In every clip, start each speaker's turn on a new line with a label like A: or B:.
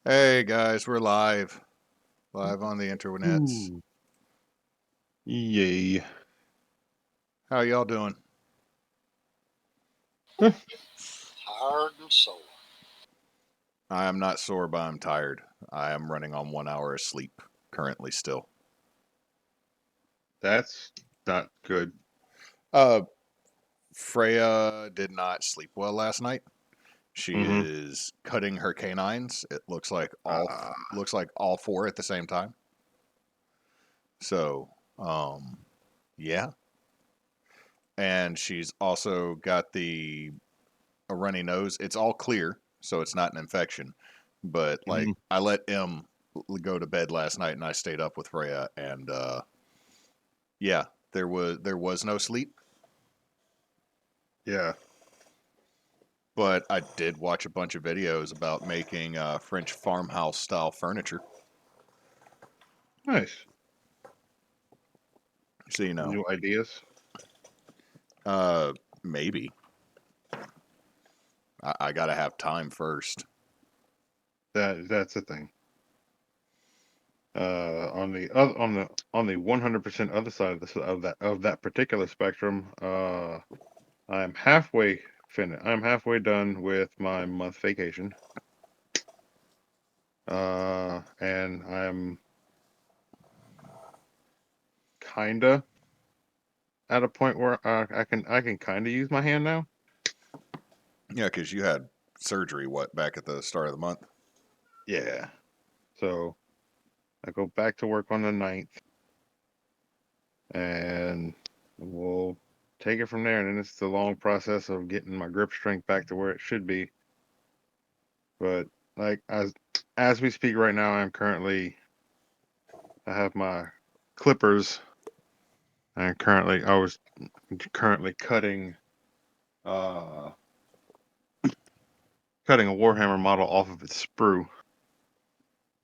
A: Hey guys, we're live on the internets.
B: Ooh, yay.
A: How y'all doing?
B: Huh.
C: Tired and sore.
A: I am not sore, but I'm tired. I am running on 1 hour of sleep currently still.
B: That's not good.
A: Uh, Freya did not sleep well last night. She
B: Mm-hmm.
A: is cutting her canines. It
B: Uh,
A: looks like all four at the same time. So, um, yeah. And she's also got a runny nose. It's all clear, so it's not an infection. But like
B: mhm.
A: I let M go to bed last night, and I stayed up with Freya, and yeah, there was no sleep,
B: Yeah,
A: but I did watch a bunch of videos about making French farmhouse style furniture.
B: nice.
A: So
B: New ideas.
A: uh, maybe I gotta have time first.
B: That's the thing. On the other on the 100% other side of this of that particular spectrum, I'm halfway finished. I'm halfway done with my month vacation. And I'm kinda at a point where I can kind of use my hand now.
A: Yeah, because you had surgery back at the start of the month.
B: Yeah. So I go back to work on the 9th, and we'll take it from there. And then it's the long process of getting my grip strength back to where it should be. But like as we speak right now, I have my clippers, and I was currently uh cutting a Warhammer model off of its sprue,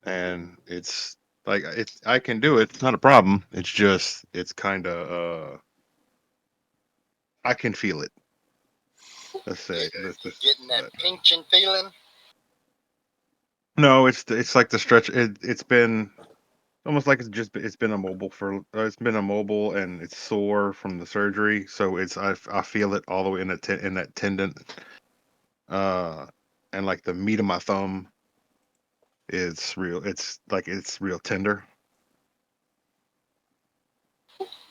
B: and it's like I can do it. It's not a problem. It's just it's kind of I can feel it. Let's say let's
C: You
B: just
C: getting that pinching feeling?
B: no. It's like the stretch. It's been almost like it's been immobile for it's been immobile, and it's sore from the surgery. So I feel it all the way in that tendon, uh, and like the meat of my thumb is real. It's like it's real tender.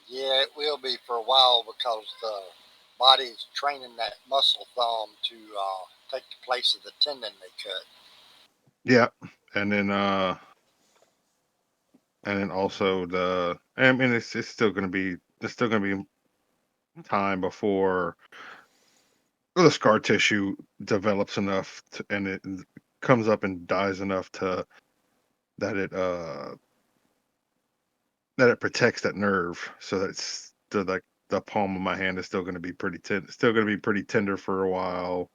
C: Yeah, it will be for a while because the body's training that muscle thumb to take the place of the tendon they cut.
B: Yeah, and then also I mean it's still gonna be there's still gonna be time before the scar tissue develops enough and it comes up and dies enough to that it uh that it protects that nerve so that it's like the palm of my hand is still going to be still going to be pretty tender for a while,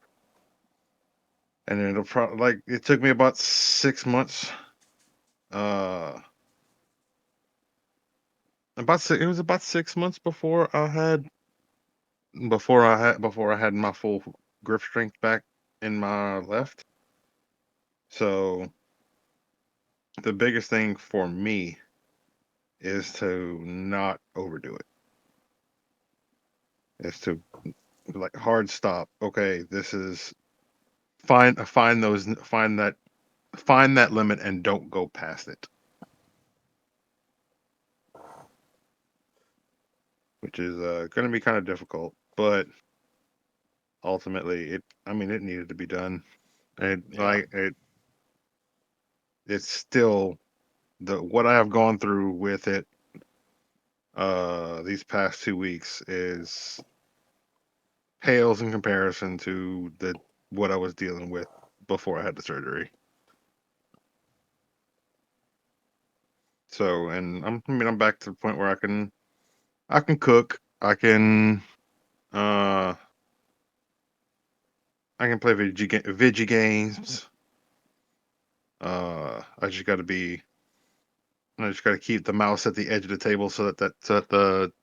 B: and then it'll probably like it took me about 6 months, uh it was about 6 months before I had my full grip strength back in my left. So the biggest thing for me is to not overdo it. Is to like hard stop. Okay, this is find that limit and don't go past it, which is going to be kind of difficult, but ultimately it needed to be done. And
A: Yeah,
B: like it's still the what I have gone through with it these past 2 weeks is pales in comparison to the what I was dealing with before I had the surgery. So, and I'm back to the point where I can cook, uh I can play video games. I just got to keep the mouse at the edge of the table so that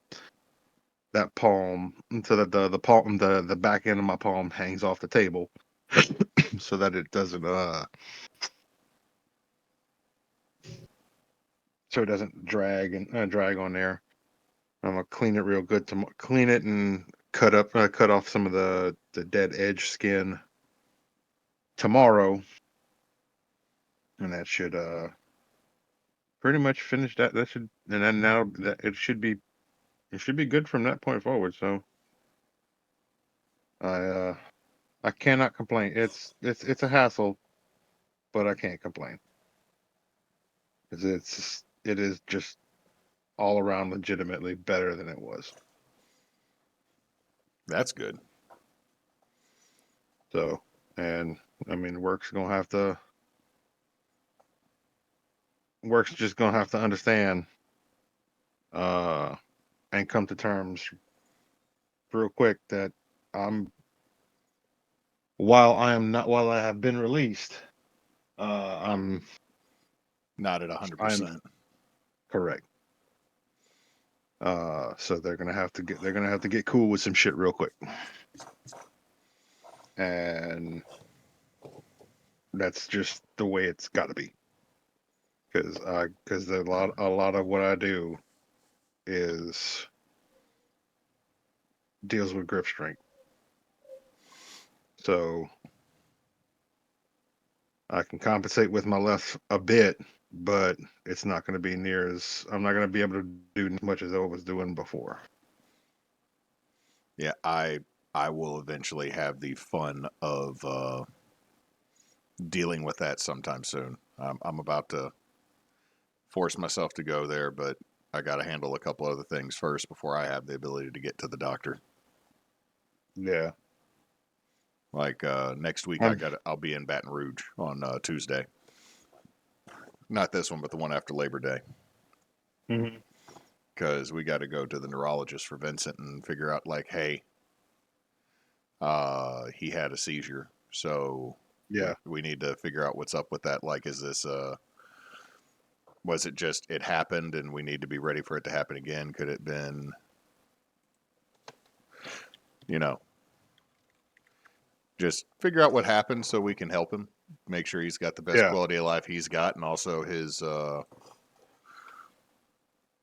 B: that palm so that the palm the back end of my palm hangs off the table so that it doesn't so it doesn't drag on there. I'm gonna clean it real good. To clean it and cut off some of the dead edge skin tomorrow, and that should pretty much finish that. That should and then now that it should be good from that point forward. So I uh I cannot complain. It's a hassle, but I can't complain because it is just all around legitimately better than it was.
A: That's good.
B: So and I mean work's just gonna have to understand uh and come to terms real quick that I'm while I have been released, I'm
A: Not at
B: I'm
A: 100%.
B: correct. So they're gonna have to get cool with some shit real quick, and that's just the way it's got to be. Because a lot of what I do is deals with grip strength, so I can compensate with my left a bit, but it's not going to be near as I'm not going to be able to do as much as I was doing before.
A: Yeah, I will eventually have the fun of dealing with that sometime soon. I'm about to force myself to go there, but I got to handle a couple other things first before I have the ability to get to the doctor.
B: Yeah,
A: Like next week,
B: I'm.
A: I'll be in Baton Rouge on Tuesday. Not this one, but the one after Labor Day,
B: Mhm.
A: because we got to go to the neurologist for Vincent and figure out like, hey, he had a seizure, so
B: Yeah,
A: we need to figure out what's up with that. Like, is this was it just it happened and we need to be ready for it to happen again? Could it been, you know, just figure out what happened so we can help him, make sure he's got the best
B: yeah,
A: quality of life he's got, and also his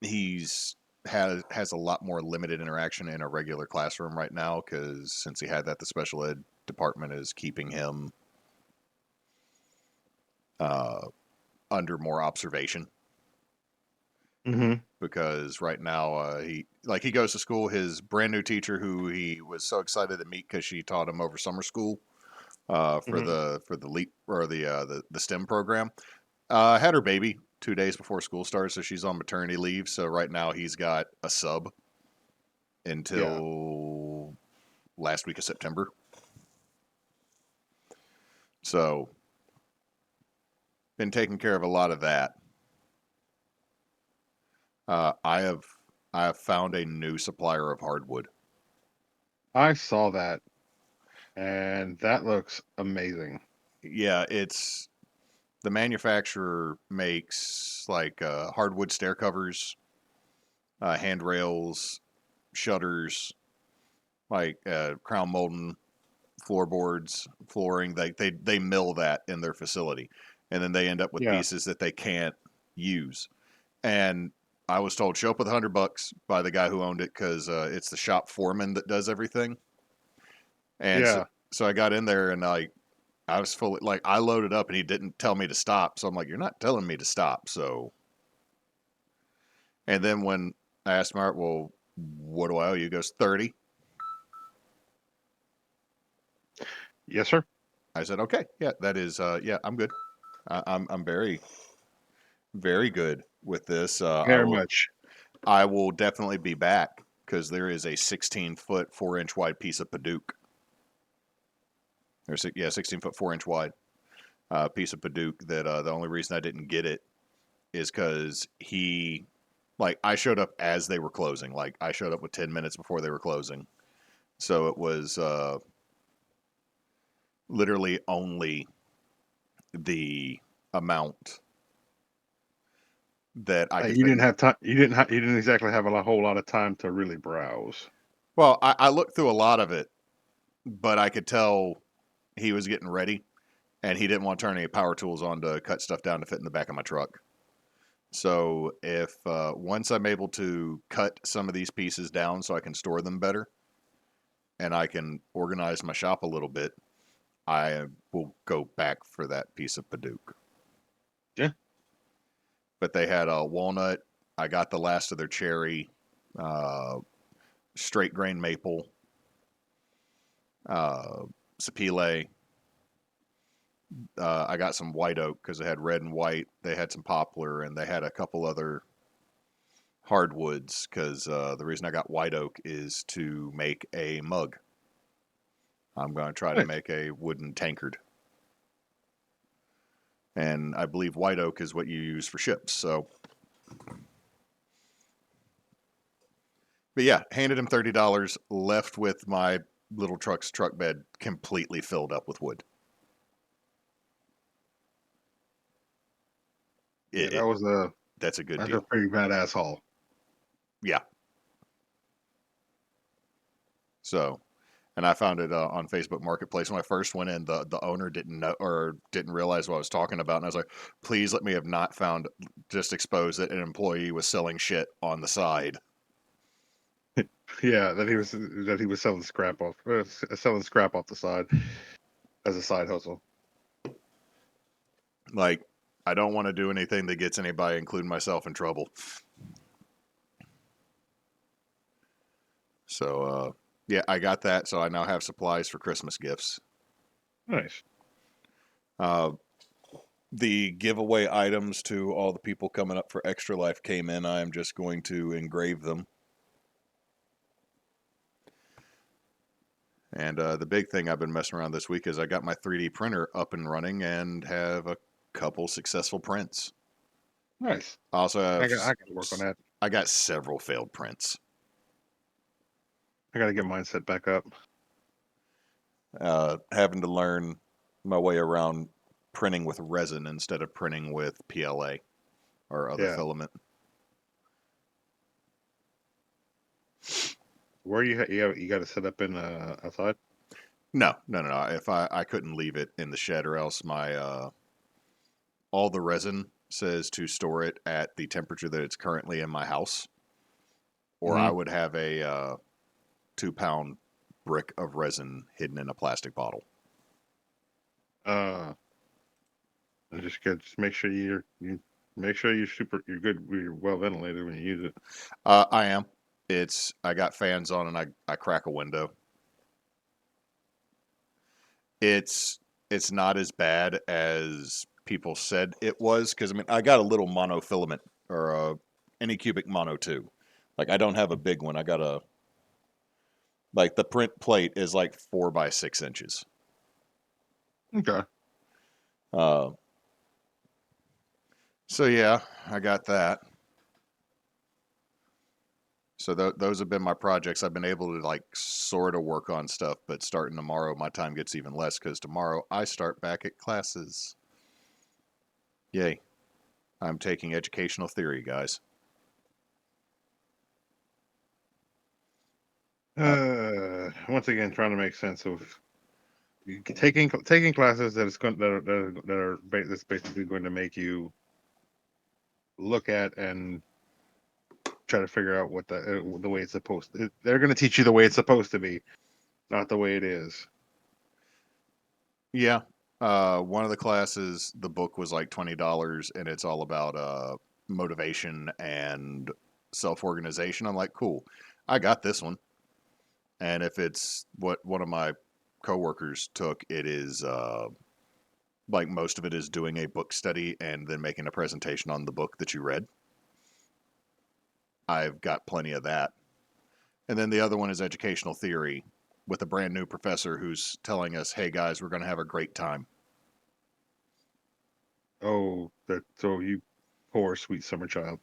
A: he's has a lot more limited interaction in a regular classroom right now because since he had that, the special ed department is keeping him uh, under more observation
B: hmm
A: because right now he goes to school. His brand new teacher, who he was so excited to meet because she taught him over summer school
B: hmm
A: for the leap or the STEM program, had her baby 2 days before school starts, so she's on maternity leave. So right now he's got a sub
B: yeah.
A: until last week of September. So been taking care of a lot of that. Uh, I have I have found a new supplier of hardwood.
B: I saw that, and that looks amazing.
A: Yeah, it's the manufacturer makes like hardwood stair covers, handrails, shutters, like crown molding, floorboards, flooring. They mill that in their facility, and then they end up with
B: Yeah,
A: pieces that they can't use. And I was told show up with $100 by the guy who owned it because it's the shop foreman that does everything. And
B: yeah,
A: so I got in there and I was fully like I loaded up and he didn't tell me to stop. So I'm like, you're not telling me to stop. So and then when I asked Mark, well, what do I owe you? He goes 30.
B: yes, sir.
A: I said, okay, yeah, that is yeah, I'm good. I'm very very good with this.
B: Very much.
A: I will definitely be back because there is a 16-foot 4 inch wide piece of Paduke. There's yeah 16-foot 4 inch wide piece of Paduke that the only reason I didn't get it is because he like I showed up as they were closing. Like I showed up with 10 minutes before they were closing, so it was literally only the amount that I could
B: You
A: fit.
B: didn't have time. You didn't exactly have a whole lot of time to really browse.
A: Well, I looked through a lot of it, but I could tell he was getting ready, and he didn't want to turn any power tools on to cut stuff down to fit in the back of my truck. So if once I'm able to cut some of these pieces down so I can store them better and I can organize my shop a little bit, I will go back for that piece of Paduke.
B: Yeah.
A: But they had a walnut. I got the last of their cherry, uh, straight grain maple, uh, sapele. I got some white oak because they had red and white. They had some poplar, and they had a couple other hardwoods because the reason I got white oak is to make a mug. I'm going to try to
B: Nice.
A: make a wooden tankard. And I believe white oak is what you use for ships. So, but yeah, handed him $30, left with my little truck bed completely filled up with wood.
B: Yeah,
A: It, it that's a good
B: that's a
A: deal.
B: pretty badass haul.
A: Yeah. So, and I found it on Facebook Marketplace when I first went in. The owner didn't know or didn't realize what I was talking about, and I was like, "Please let me have not found just exposed that an employee was selling shit on the side."
B: Yeah, that he was selling scrap off the side as a side hustle.
A: Like, I don't want to do anything that gets anybody, including myself, in trouble. So, yeah, I got that. So I now have supplies for Christmas gifts.
B: Nice.
A: Uh, the giveaway items to all the people coming up for Extra Life came in. I am just going to engrave them. And the big thing I've been messing around this week is I got my 3D printer up and running and have a couple successful prints.
B: Nice.
A: I also have
B: I got to work on that.
A: I got several failed prints.
B: I got to get mine set back up.
A: Having to learn my way around printing with resin instead of printing with PLA or other
B: Yeah.
A: filament.
B: Where you got to set up in outside?
A: No. If I couldn't leave it in the shed, or else my all the resin says to store it at the temperature that it's currently in my house, or I
B: Mm-hmm.
A: would have a 2-pound brick of resin hidden in a plastic bottle.
B: And just make sure you make sure you're good, you're well ventilated when you use it.
A: I am. I got fans on and I crack a window. It's not as bad as people said it was because I mean I got a little monofilament or a Anycubic Mono 2. Like I don't have a big one. I got a like the print plate is like 4 by 6 inches.
B: Okay.
A: Uh, so yeah, I got that. So those have been my projects. I've been able to like sort of work on stuff, but starting tomorrow, my time gets even less because tomorrow I start back at classes. Yay! I'm taking educational theory, guys.
B: Once again, trying to make sense of taking classes that's basically going to make you look at and try to figure out what the way it's supposed to. They're going to teach you the way it's supposed to be, not the way it is.
A: Yeah. One of the classes, the book was like $20, and it's all about motivation and self organization. I'm like, cool, I got this one. And if it's what one of my coworkers took, it is like most of it is doing a book study and then making a presentation on the book that you read. I've got plenty of that. And then the other one is educational theory with a brand new professor who's telling us, hey guys, we're going to have a great time.
B: Oh, so you poor sweet summer child.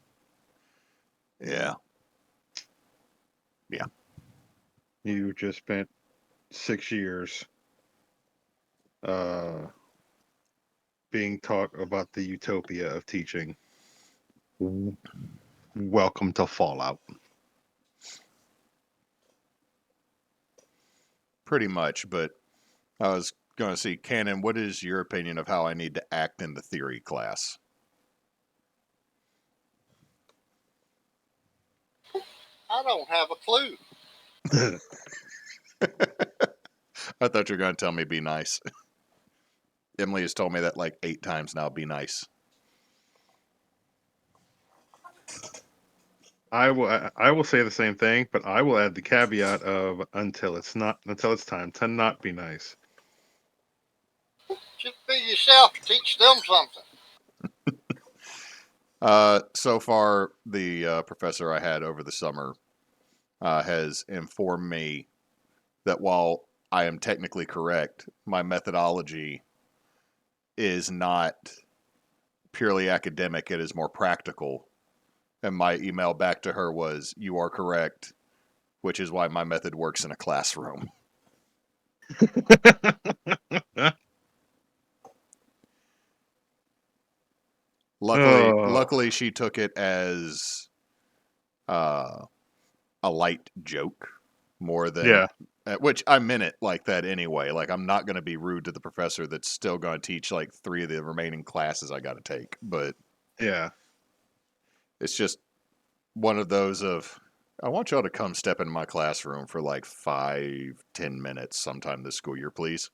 A: Yeah. Yeah.
B: You just spent 6 years uh, being taught about the utopia of teaching. Welcome to Fallout.
A: Pretty much, but I was going to see, Cannon, what is your opinion of how I need to act in the theory class?
C: I don't have a clue.
A: I thought you were going to tell me be nice. Emily has told me that like 8 times now. Be nice.
B: I will say the same thing, but I will add the caveat of until it's time to not be nice.
C: Just be yourself. Teach them something.
A: So far, the professor I had over the summer has informed me that while I am technically correct, my methodology is not purely academic, it is more practical. And my email back to her was, "You are correct, which is why my method works in a classroom." Luckily,
B: Oh,
A: luckily she took it as uh, a light joke more than
B: yeah,
A: which I meant it like that anyway. Like I'm not going to be rude to the professor that's still going to teach like 3 of the remaining classes I got to take, but
B: yeah.
A: it's just one of those of I want y'all to come step in my classroom for like 5-10 minutes sometime this school year, please.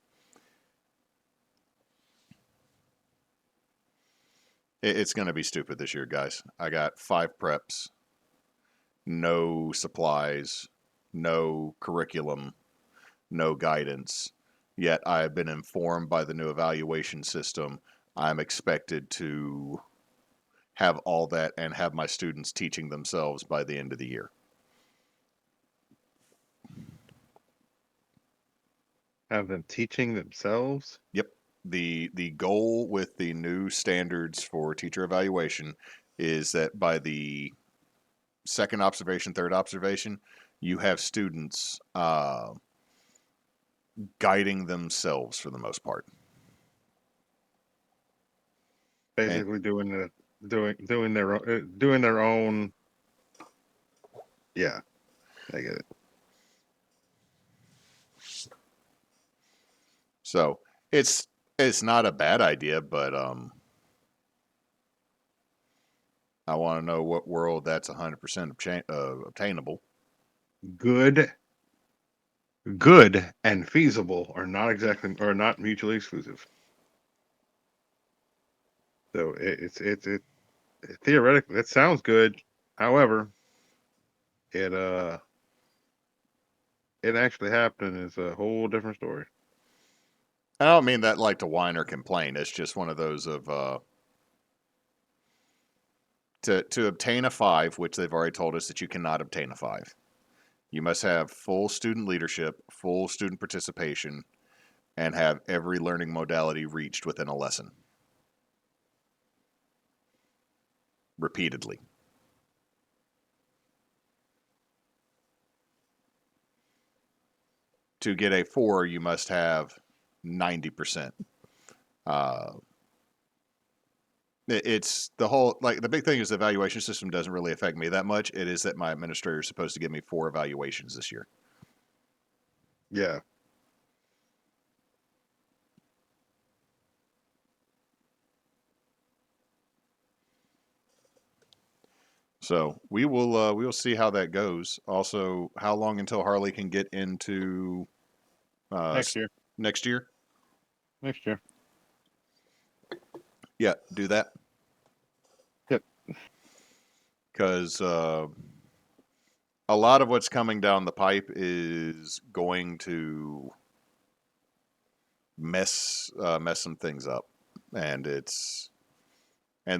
A: It's going to be stupid this year, guys. I got 5 preps, no supplies, no curriculum, no guidance. Yet I have been informed by the new evaluation system I'm expected to have all that and have my students teaching themselves by the end of the year.
B: Have them teaching themselves.
A: Yep. The goal with the new standards for teacher evaluation is that by the second observation, third observation, you have students guiding themselves for the most part. And
B: Basically doing their own. Yeah, I get it.
A: so it's not a bad idea, but I want to know what world that's 100% obtainable.
B: Good, good, and feasible are not mutually exclusive. So it's theoretically that sounds good. However, it it actually happening is a whole different story.
A: I don't mean that like to whine or complain. It's just one of those of to obtain a 5, which they've already told us that you cannot obtain a 5. You must have full student leadership, full student participation, and have every learning modality reached within a lesson repeatedly. To get a 4, you must have 90%. Uh, it's the whole like the big thing is the evaluation system doesn't really affect me that much. It is that my administrator is supposed to give me 4 evaluations this year.
B: Yeah.
A: So we will see how that goes. Also, how long until Harley can get into uh,
B: Next year.
A: next year?
B: Next year.
A: Yeah, do that
B: Yep.
A: because a lot of what's coming down the pipe is going to mess some things up, and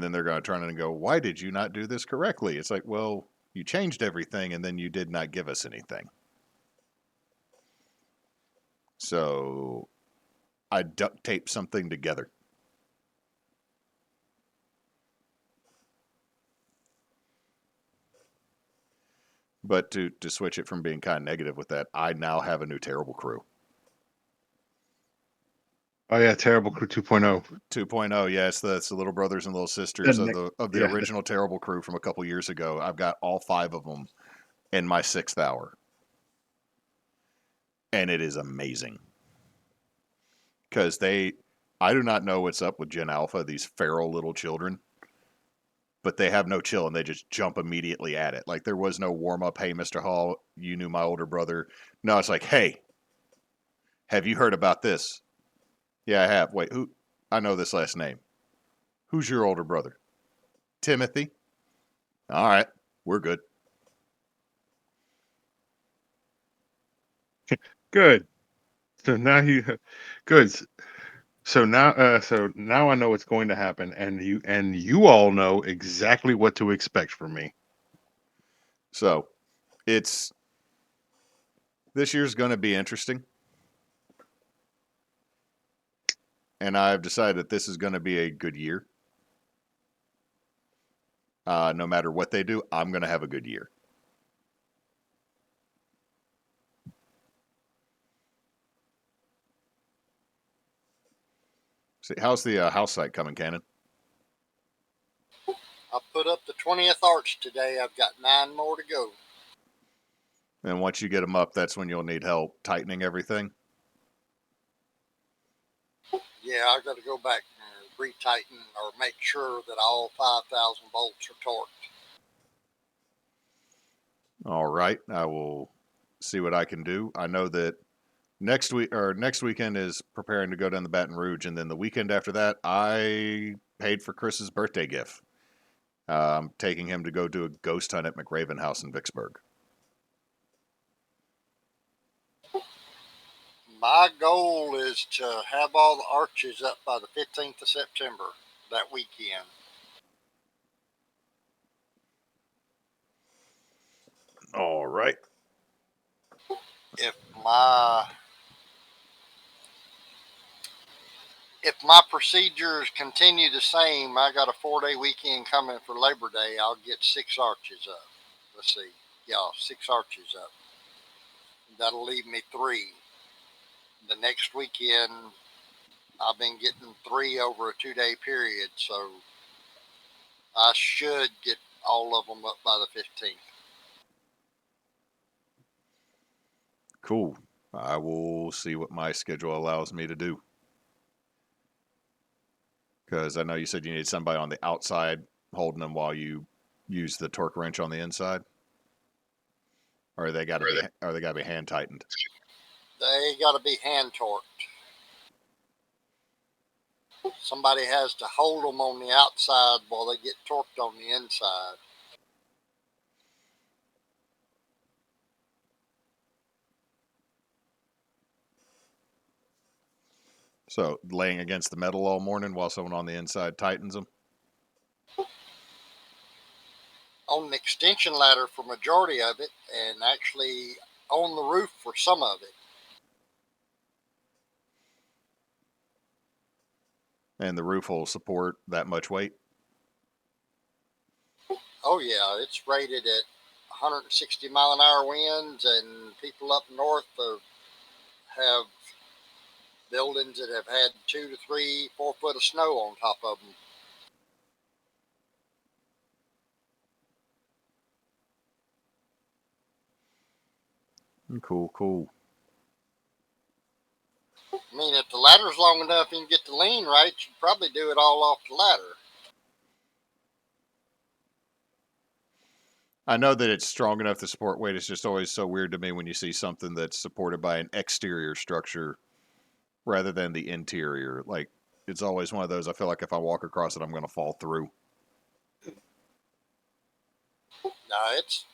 A: then they're going to turn in and go, "Why did you not do this correctly?" It's like, well, you changed everything, and then you did not give us anything. So I duct tape something together. But to switch it from being kind of negative with that, I now have a new terrible crew.
B: Oh yeah, Terrible Crew 2.0.
A: 2.0, yes, that's the little brothers and little
B: The
A: sisters
B: ne-
A: of the
B: yeah,
A: original terrible crew from a couple years ago. I've got all 5 of them in my 6th hour, and it is amazing because I do not know what's up with Gen Alpha, these feral little children, but they have no chill and they just jump immediately at it. Like there was no warm up. Hey, Mr. Hall, you knew my older brother. No, it's like, hey, have you heard about this? Yeah, I have. Wait, who? I know this last name. Who's your older brother? Timothy. All right, we're good.
B: Good. So now you good. So now I know what's going to happen, and you all know exactly what to expect from me.
A: So it's this year's going to be interesting, and I've decided that this is going to be a good year. No matter what they do, I'm going to have a good year. See, how's the house site coming, Cannon?
C: I put up the 20th arch today. I've got 9 more to go.
A: And once you get them up, that's when you'll need help tightening everything.
C: Yeah, I got to go back and retighten or make sure that all 5,000 bolts are torqued.
A: All right, I will see what I can do. I know that next weekend is preparing to go down to Baton Rouge, and then the weekend after that, I paid for Chris's birthday gift. I'm taking him to go do a ghost hunt at McRaven House in Vicksburg.
C: My goal is to have all the arches up by the 15th of September that weekend.
A: All right.
C: If my if my procedures continue the same, I got a 4-day weekend coming for Labor Day. I'll get 6 arches up. Let's see. Yeah, 6 arches up. That'll leave me 3. The next weekend, I've been getting 3 over a 2-day period, so I should get all of them up by the 15th.
A: Cool. I will see what my schedule allows me to do. Because I know you said you need somebody on the outside holding them while you use the torque wrench on the inside, or they got to be hand tightened.
C: They got to be hand torqued. Somebody has to hold them on the outside while they get torqued on the inside.
A: So laying against the metal all morning while someone on the inside tightens them.
C: On an extension ladder for majority of it, and actually on the roof for some of it.
A: And the roof will support that much weight.
C: Oh yeah, it's rated at 160 mile an hour winds, and people up north have buildings that have had 2 to 3, 4 foot of snow on top of them.
A: Cool, cool.
C: I mean, if the ladder's long enough and you get the lean right, you can probably do it all off the ladder.
A: I know that it's strong enough to support weight. It's just always so weird to me when you see something that's supported by an exterior structure rather than the interior. Like, it's always one of those, I feel like if I walk across it, I'm going to fall through.
C: Now it's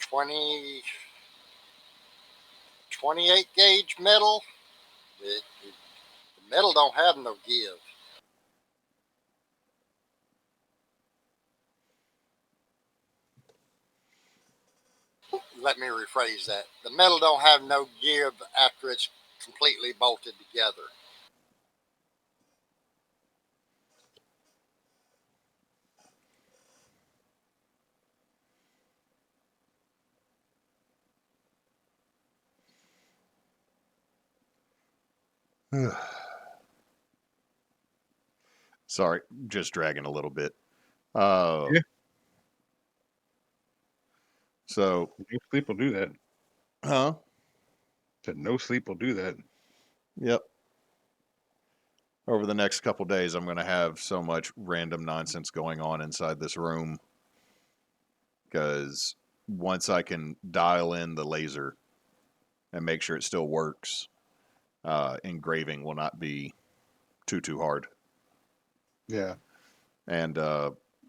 C: 28 gauge metal. The metal don't have no give. Let me rephrase that. The metal don't have no give after it's completely bolted together.
A: Sorry, just dragging a little bit. Uh,
B: Yeah.
A: So,
B: No sleep will do that.
A: huh?
B: Said no sleep will do that.
A: Yep. over the next couple days, I'm going to have so much random nonsense going on inside this room because once I can dial in the laser and make sure it still works, engraving will not be too hard.
B: Yeah.
A: And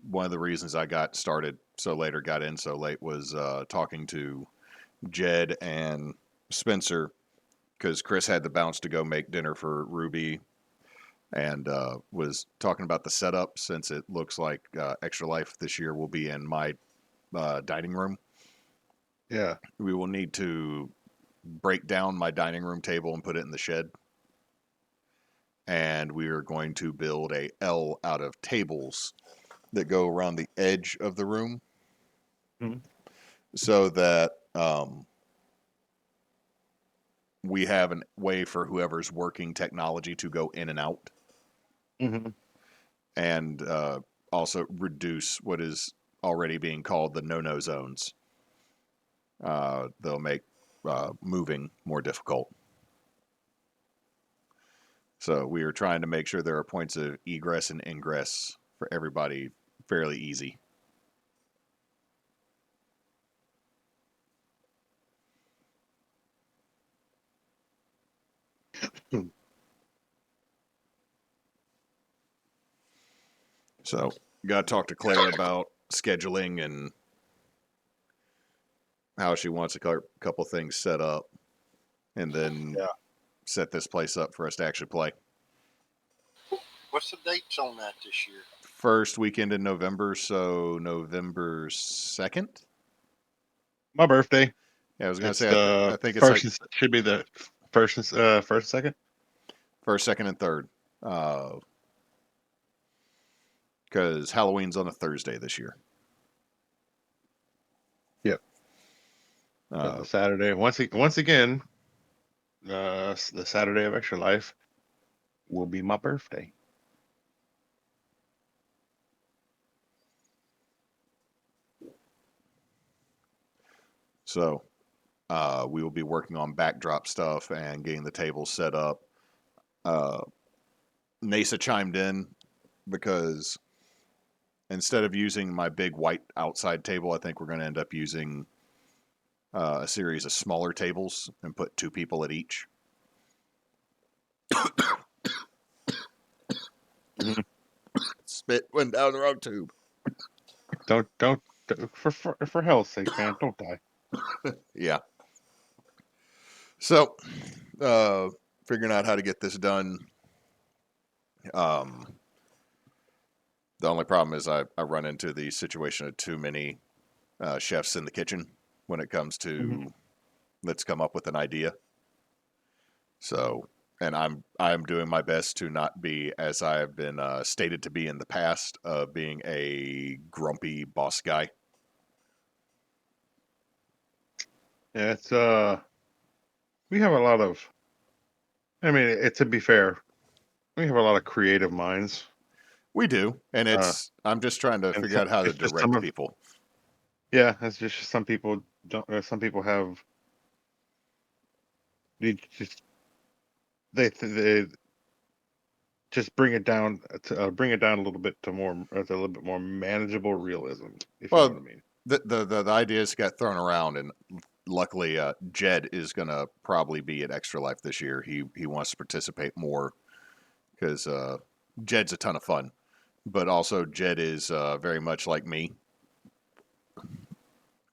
A: one of the reasons I got started so late or got in so late was talking to Jed and Spencer because Chris had the bounce to go make dinner for Ruby and was talking about the setup since it looks like Extra Life this year will be in my dining room.
B: Yeah.
A: We will need to break down my dining room table and put it in the shed. And we are going to build a L out of tables that go around the edge of the room
B: Mhm.
A: so that we have a way for whoever's working technology to go in and out
B: Mm-hmm.
A: and also reduce what is already being called the no-no zones. They'll make moving more difficult. So we are trying to make sure there are points of egress and ingress for everybody fairly easy. So got to talk to Claire about scheduling and how she wants a couple things set up and then
B: Yeah.
A: set this place up for us to actually play.
C: What's the dates on that this year?
A: First weekend in November, so November 2nd.
B: My birthday.
A: Yeah, I was gonna
B: It's
A: say I
B: the
A: think it's like
B: first. Should be the first, second.
A: first, second, and third, because Halloween's on a Thursday this year.
B: Yep. So the Saturday. Once again, the Saturday of Extra Life will be my birthday.
A: So we will be working on backdrop stuff and getting the tables set up. NASA chimed in because instead of using my big white outside table, I think we're going to end up using a series of smaller tables and put two people at each.
B: Mhm.
A: Spit went down the wrong tube.
B: Don't for hell's sake, man, don't die.
A: Yeah. So, uh, figuring out how to get this done. Um, the only problem is I run into the situation of too many chefs in the kitchen when it comes
B: Mhm.
A: to let's come up with an idea. So, and I'm doing my best to not be, as I have been stated to be in the past, being a grumpy boss guy.
B: Yeah, it's we have a lot of. I mean, to be fair, we have a lot of creative minds.
A: We do, and
B: Uh,
A: I'm just trying to
B: and
A: figure out how to
B: it's just some
A: direct
B: of.
A: people.
B: Yeah, it's just some people don't. Some people have. They just they just bring it down a little bit to more to a little bit more manageable realism, if you know what
A: Well,
B: I mean.
A: the ideas got thrown around, and luckily, Jed is gonna probably be at Extra Life this year. He wants to participate more because Jed's a ton of fun, but also Jed is very much like me.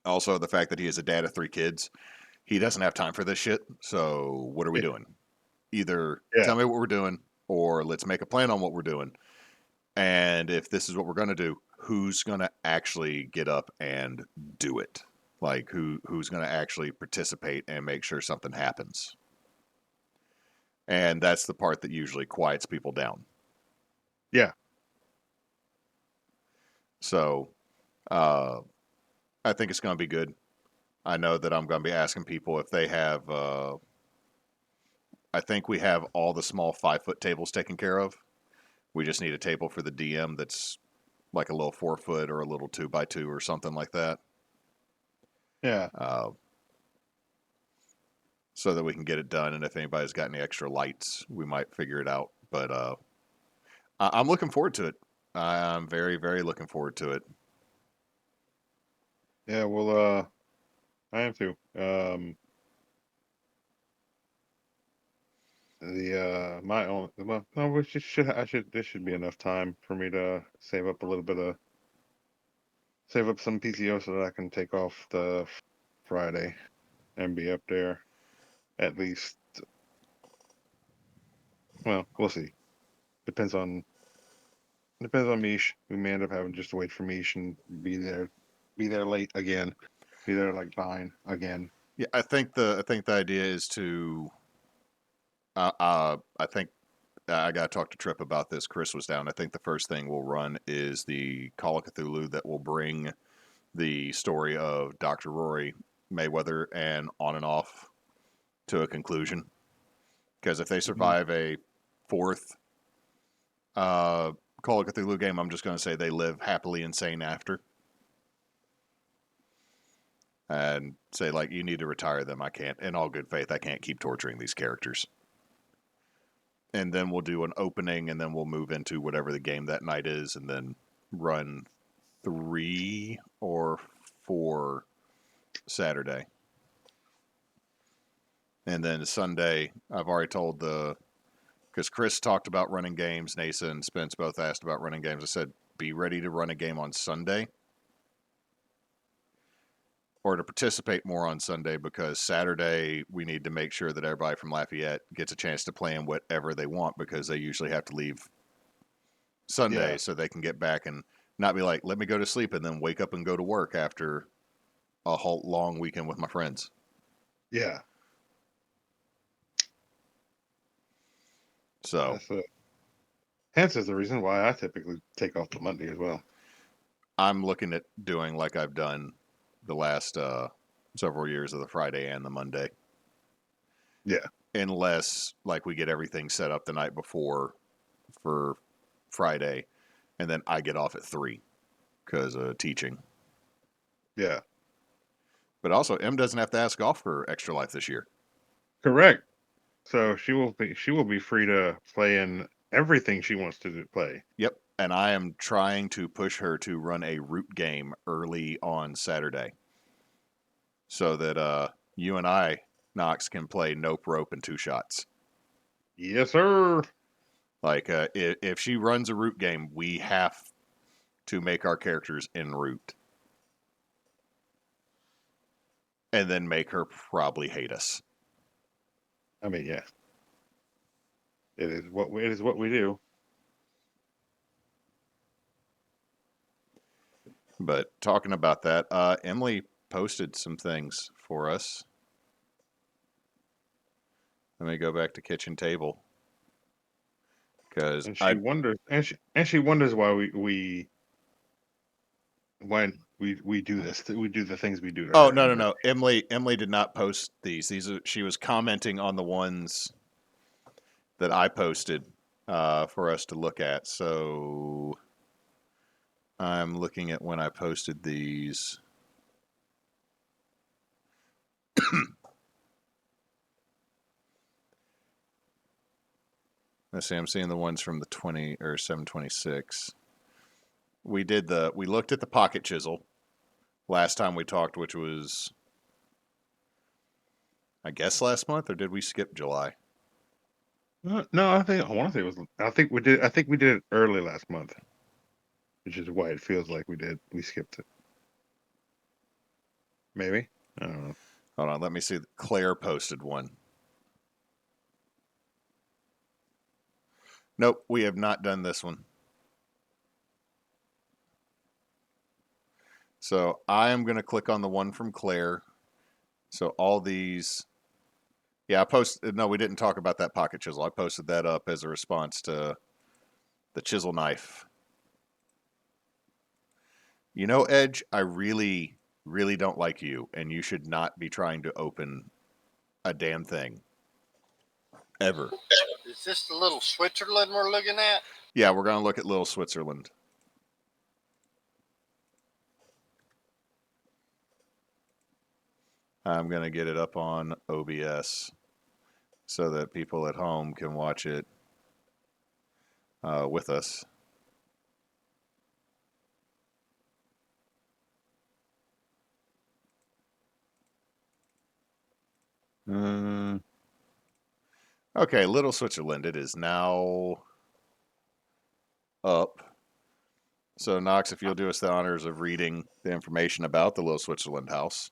A: Also, the fact that he is a dad of 3 kids, he doesn't have time for this shit. So, what are we
B: Yeah,
A: doing? Either
B: yeah,
A: tell me what we're doing, or let's make a plan on what we're doing. And if this is what we're gonna do, who's gonna actually get up and do it? Like who's gonna actually participate and make sure something happens? And that's the part that usually quiets people down.
B: yeah.
A: So uh, I think it's gonna be good. I know that I'm gonna be asking people if they have. I think we have all the small 5-foot tables taken care of. We just need a table for the DM that's like a little 4 foot or a little 2x2 or something like that.
B: Yeah.
A: Uh, so that we can get it done. And if anybody's got any extra lights, we might figure it out. But I'm looking forward to it. I'm very, very looking forward to it.
B: Yeah, well, I am too. My own, well, no, we this should be enough time for me to save up a little bit of, save up some PCO so that I can take off the Friday and be up there at least. Well, we'll see. Depends on Mish. We may end up having just to wait for Mish and be there late again, be there like 9 again.
A: Yeah, I think the idea is to. I think I got to talk to Trip about this. Chris was down. I think the first thing we'll run is the Call of Cthulhu that will bring the story of Dr. Rory Mayweather and on and off to a conclusion. Because if they
B: Mhm.
A: survive a fourth Call of Cthulhu game, I'm just going to say they live happily insane after. And say, like, you need to retire them. I can't, in all good faith, I can't keep torturing these characters. And then we'll do an opening, and then we'll move into whatever the game that night is, and then run 3 or 4 Saturday. And then Sunday, I've already told because Chris talked about running games, Nasa and Spence both asked about running games. I said, be ready to run a game on Sunday or to participate more on Sunday, because Saturday we need to make sure that everybody from Lafayette gets a chance to play in whatever they want, because they usually have to leave Sunday
B: Yeah,
A: so they can get back and not be like, let me go to sleep and then wake up and go to work after a whole long weekend with my friends.
B: yeah.
A: So
B: That's hence is the reason why I typically take off the Monday as well.
A: I'm looking at doing like I've done the last several years of the Friday and the Monday.
B: Yeah,
A: Unless like we get everything set up the night before for Friday, and then I get off at 3 because of teaching.
B: yeah.
A: But also, M doesn't have to ask off for Extra Life this year.
B: Correct. So she will be free to play in everything she wants to play.
A: Yep. And I am trying to push her to run a root game early on Saturday so that you and I, Knox, can play Nope, Rope, and 2 Shots.
B: Yes, sir.
A: Like, if she runs a root game, we have to make our characters en route. And then make her probably hate us.
B: I mean, yeah. It is what we do.
A: But talking about that, Emily posted some things for us. Let me go back to kitchen table because
B: And she
A: I.
B: wonders and she wonders why we when we do this, we do the things we do to
A: Oh,
B: her
A: no,
B: and
A: no,
B: her.
A: no. Emily did not post these. She was commenting on the ones that I posted for us to look at. So I'm looking at when I posted these. Let's see. I'm seeing the ones from the 20 or 726. We looked at the pocket chisel last time we talked, which was, I guess, last month, or did we skip July?
B: No, I want to say it was. I think we did it early last month, which is why it feels like we skipped it. Maybe, I don't know.
A: Hold on, let me see. Claire posted one. Nope, we have not done this one. So I am going to click on the one from Claire. So all these, yeah, I posted. No, we didn't talk about that pocket chisel. I posted that up as a response to the chisel knife. You know, Edge, I really, really don't like you, and you should not be trying to open a damn thing ever.
C: Is this the little Switzerland we're looking at?
A: Yeah, we're going to look at Little Switzerland. I'm going to get it up on OBS so that people at home can watch it with us. Okay, Little Switzerland. It is now up. So, Knox, if you'll do us the honors of reading the information about the Little Switzerland house.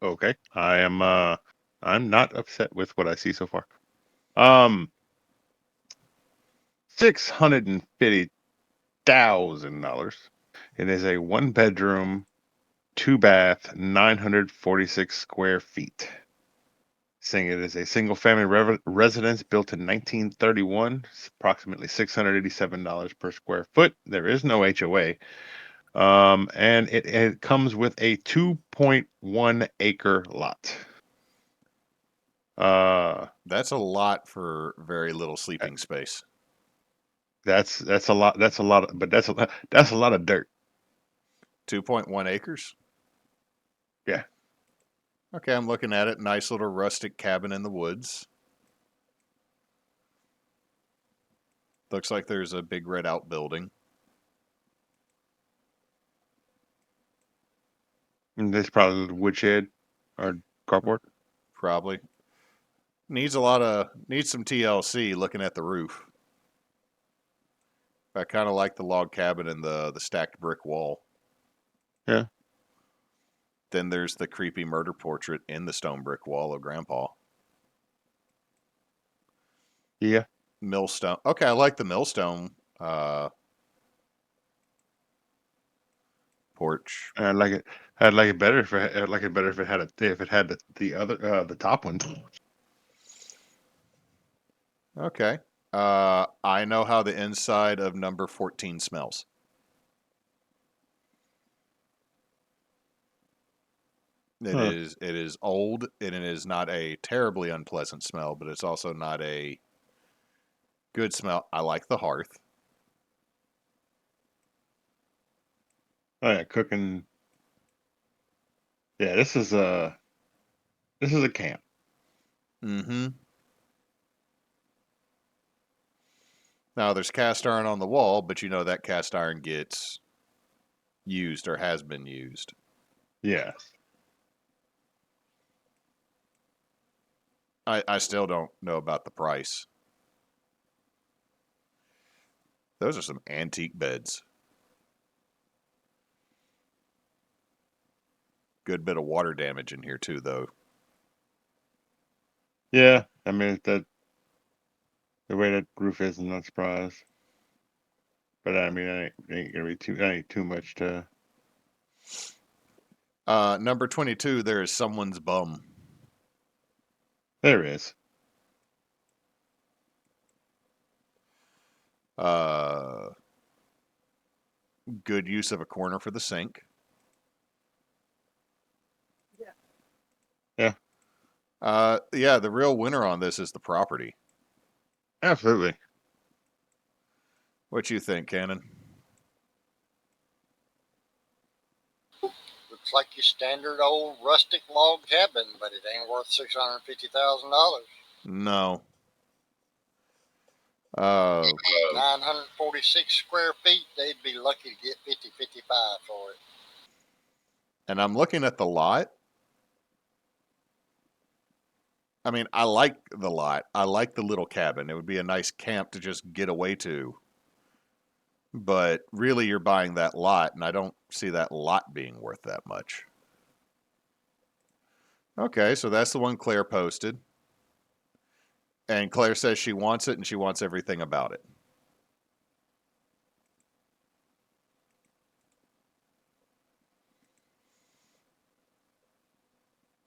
B: Okay. I'm not upset with what I see so far. $650,000. It is a 1-bedroom, 2-bath, 946 square feet. Saying it is a single family residence built in 1931. It's approximately $687 per square foot. There is no HOA. And it comes with a 2.1 acre lot.
A: That's a lot for very little sleeping space.
B: That's a lot. But that's a lot of dirt.
A: 2.1 acres?
B: Yeah.
A: Okay, I'm looking at it. Nice little rustic cabin in the woods. Looks like there's a big red outbuilding.
B: And this probably woodshed or carport.
A: Probably. Needs some TLC looking at the roof. I kind of like the log cabin and the stacked brick wall.
B: Yeah.
A: Then there's the creepy murder portrait in the stone brick wall of Grandpa.
B: Yeah.
A: Millstone. Okay, I like the millstone porch.
B: I'd like it. I'd like it better if I'd like it better if it had the other the top one.
A: Okay. I know how the inside of number 14 smells.
B: Huh.
A: It is old and it is not a terribly unpleasant smell, but it's also not a good smell. I like the hearth.
B: Oh yeah, cooking. Yeah, this is a camp.
A: Mm-hmm. Now there's cast iron on the wall, but you know that cast iron gets used or has been used.
B: Yeah.
A: I still don't know about the price. Those are some antique beds. Good bit of water damage in here too, though.
B: Yeah. I mean that the way that roof is, I'm not surprised. But I mean, ain't gonna be that ain't too much to.
A: Number 22, there is someone's bum.
B: There is.
A: Uh, Good use of a corner for the sink.
B: Yeah.
A: Yeah, the real winner on this is the property.
B: Absolutely.
A: What you think, Cannon?
C: Looks like your standard old rustic log cabin, but it ain't worth $650,000.
A: No. Uh,
C: 946 square feet, they'd be lucky to get 50, 55 for it.
A: and I'm looking at the lot. I mean, I like the lot. I like the little cabin. It would be a nice camp to just get away to. But really, you're buying that lot, and I don't see that lot being worth that much. Okay, so that's the one Claire posted. And Claire says she wants it and she wants everything about it.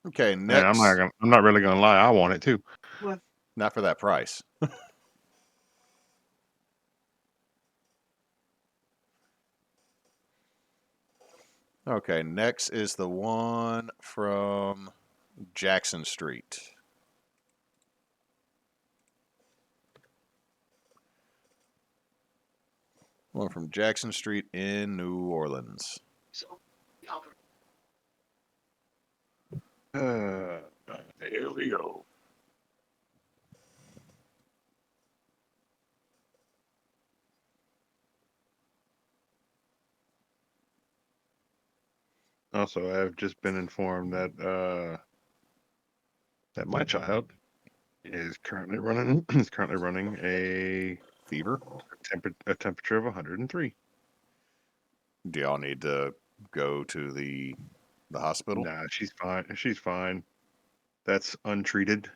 A: Okay,
B: And
A: next.
B: I'm not really gonna lie. I want it too.
A: Not for that price. Okay, next is the one from Jackson Street. One from Jackson Street in New Orleans.
B: Uh, here we go. Also, I've just been informed that my child is currently running a
A: Fever?
B: a temperature of 103.
A: Do y'all need to go to the hospital?
B: Nah, she's fine. She's fine. That's untreated,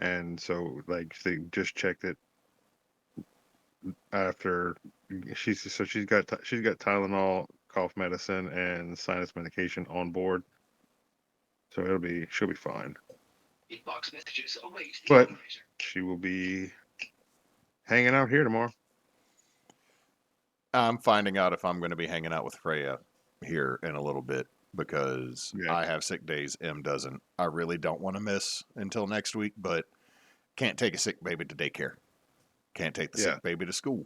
B: and so like they just checked it after she's got Tylenol, cough medicine, and sinus medication on board, so she'll be fine. But she will be hanging out here tomorrow.
A: I'm finding out if I'm going to be hanging out with Freya here in a little bit because
B: Yeah,
A: I have sick days. M doesn't. I really don't want to miss until next week, but can't take a sick baby to daycare. Can't take the
B: yeah.
A: sick baby to school.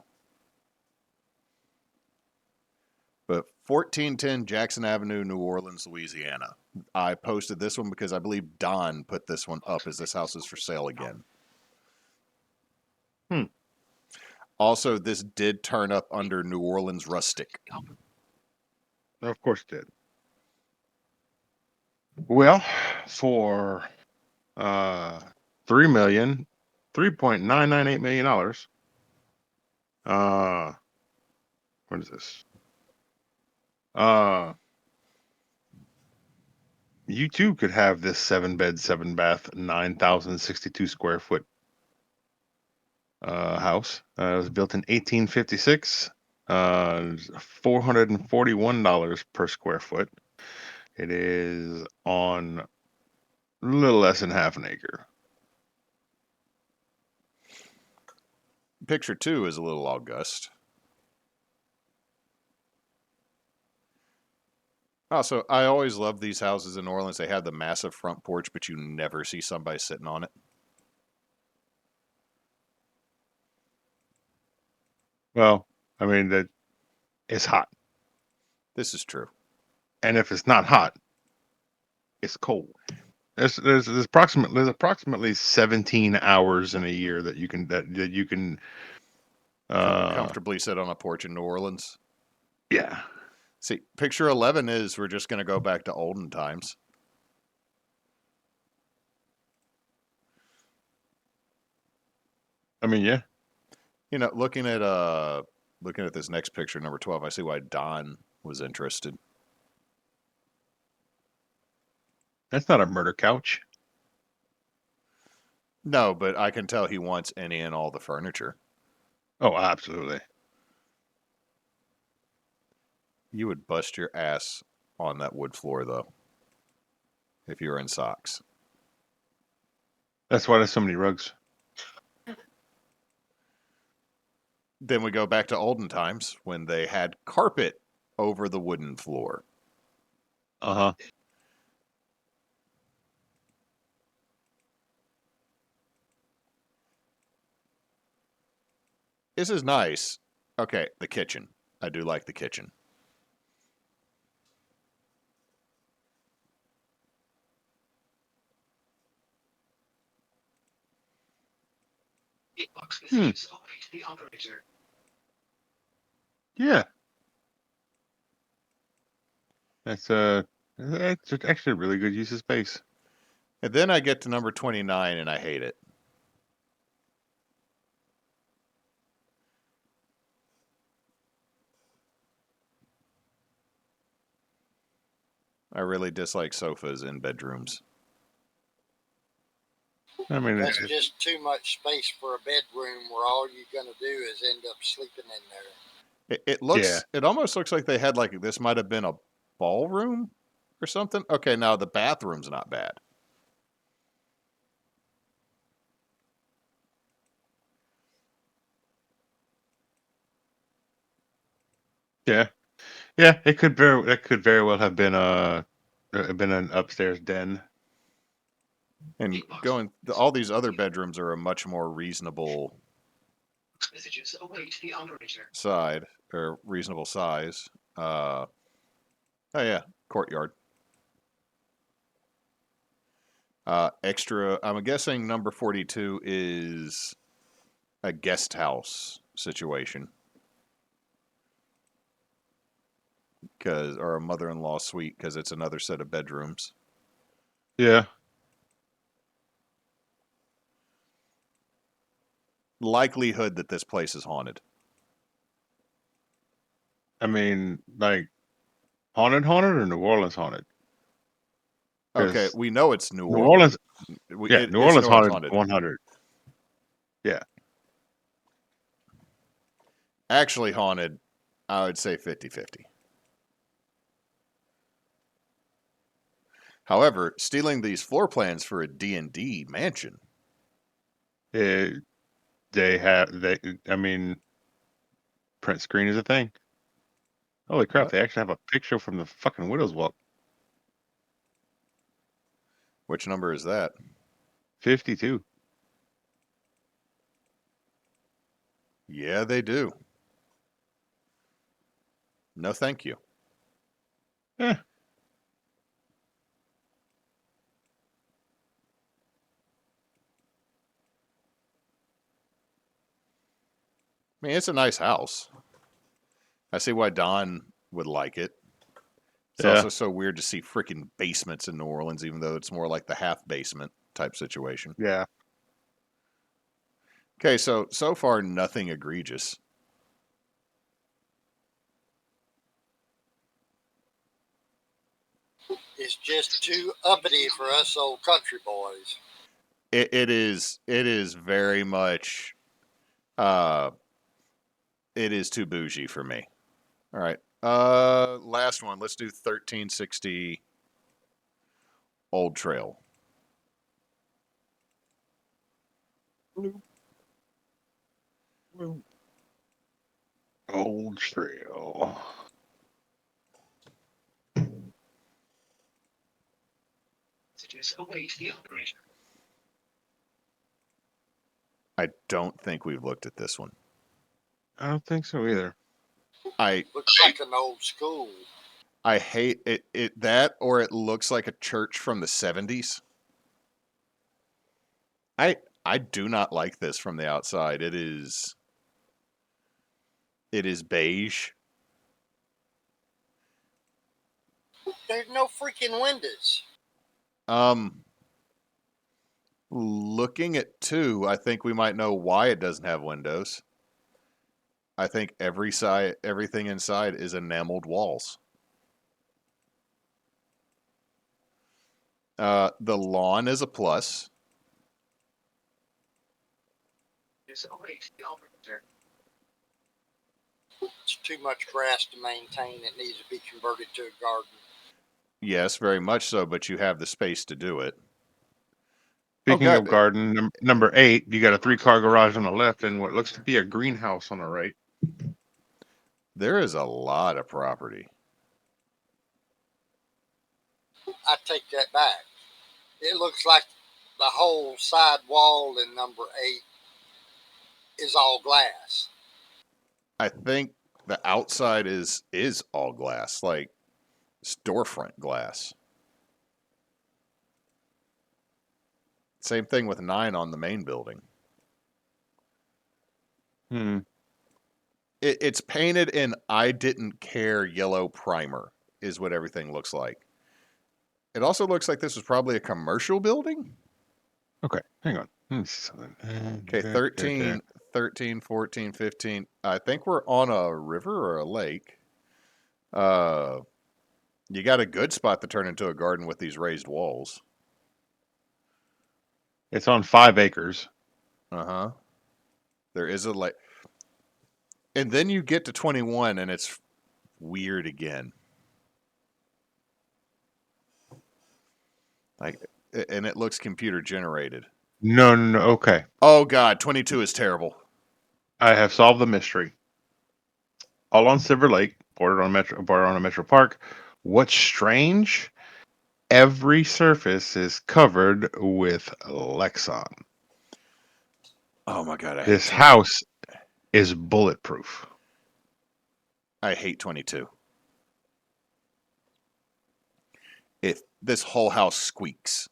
A: But 1410 Jackson Avenue, New Orleans, Louisiana. I posted this one because I believe Don put this one up as this house is for sale again.
B: Hmm.
A: Also, this did turn up under New Orleans Rustic.
B: Of course it did. Well, for uh 3 million, $3.998 million. Uh, what is this? Uh, you too could have this 7-bed, 7-bath, 9,062 square foot house. It was built in 1856. $441 per square foot. It is on a little less than half an acre.
A: Picture 2 is a little august. Also, I always love these houses in New Orleans. They have the massive front porch, but you never see somebody sitting on it.
B: Well, I mean that it's hot,
A: This is true.
B: and if it's not hot, it's cold. There's approximately 17 hours in a year that you can uh
A: Comfortably sit on a porch in New Orleans.
B: yeah.
A: See, picture 11 is we're just going to go back to olden times.
B: I mean, yeah.
A: You know, looking at this next picture, number 12, I see why Don was interested.
B: That's not a murder couch.
A: No, but I can tell he wants any and all the furniture.
B: Oh, absolutely.
A: You would bust your ass on that wood floor, though, if you were in socks.
B: That's why there's so many rugs.
A: Then we go back to olden times when they had carpet over the wooden floor.
B: Uh-huh.
A: This is nice. Okay, the kitchen. I do like the kitchen.
B: Hmm. Yeah. That's actually a really good use of space.
A: And then I get to number 29 and I hate it. I really dislike sofas in bedrooms.
B: I mean,
C: That's just too much space for a bedroom where all you're going to do is end up sleeping in there.
A: It
B: yeah.
A: looks, it almost looks like they had like, this might have been a ballroom or something. Okay, now the bathroom's not bad.
B: Yeah. Yeah, that could very well have been an upstairs den.
A: And all these other bedrooms are a much more reasonable side or reasonable size. Oh yeah, courtyard. Extra. I'm guessing number 42 is a guest house situation. or a mother-in-law suite because it's another set of bedrooms.
B: Yeah.
A: Likelihood that this place is haunted.
B: I mean, like haunted or New Orleans haunted?
A: Okay,
B: Because
A: we know it's New
B: New
A: Orleans.
B: Orleans, yeah, New
A: It's
B: Orleans
A: New Orleans
B: haunted
A: haunted.
B: 100. Yeah.
A: Actually haunted, I would say 50-50. However, stealing these floor plans for a D&D mansion.
B: Eh, I mean, print screen is a thing. Holy crap,
A: What?
B: they actually have a picture from the fucking Widow's Walk.
A: Which number is that?
B: 52.
A: Yeah, they do. No, thank you.
B: Eh,
A: I mean, it's a nice house. I see why Don would like it. It's
B: yeah.
A: also so weird to see freaking basements in New Orleans, even though it's more like the half basement type situation.
B: Yeah.
A: Okay, so far nothing egregious.
C: It's just too uppity for us old country boys.
A: It is very much it is too bougie for me. All right. Last one. Let's do 1360 Old Trail.
B: Old Trail.
A: I don't think we've looked at this one.
B: I don't think so either.
C: Looks like an old school.
A: I hate it that, or it looks like a church from the 70s. I do not like this from the outside. It is beige.
C: There's no freaking windows.
A: Looking at 2, I think we might know why it doesn't have windows. I think everything inside is enameled walls. The lawn is a plus.
C: It's too much grass to maintain. It needs to be converted to a garden.
A: Yes, very much so, but you have the space to do it. Oh,
B: Speaking
A: God.
B: of garden, number 8, you got a 3-car garage on the left and what looks to be a greenhouse on the right.
A: There is a lot of property.
C: I take that back. It looks like the whole side wall in number 8 is all glass.
A: I think the outside is all glass, like storefront glass. Same thing with 9 on the main building. It's painted in I didn't care yellow primer is what everything looks like. It also looks like this was probably a commercial building.
B: Okay, hang on.
A: Okay, 13, 14, 15. I think we're on a river or a lake. You got a good spot to turn into a garden with these raised walls.
B: It's on 5 acres.
A: Uh-huh. There is a lake. And then you get to 21 and it's weird again. Like, and it looks computer generated.
B: No. Okay.
A: Oh God, 22 is terrible.
B: I have solved the mystery. All on Silver Lake, bordered on a metro park. What's strange? Every surface is covered with Lexon.
A: Oh my God, I hate
B: This
A: 20.
B: house is bulletproof.
A: I hate 22. If this whole house squeaks.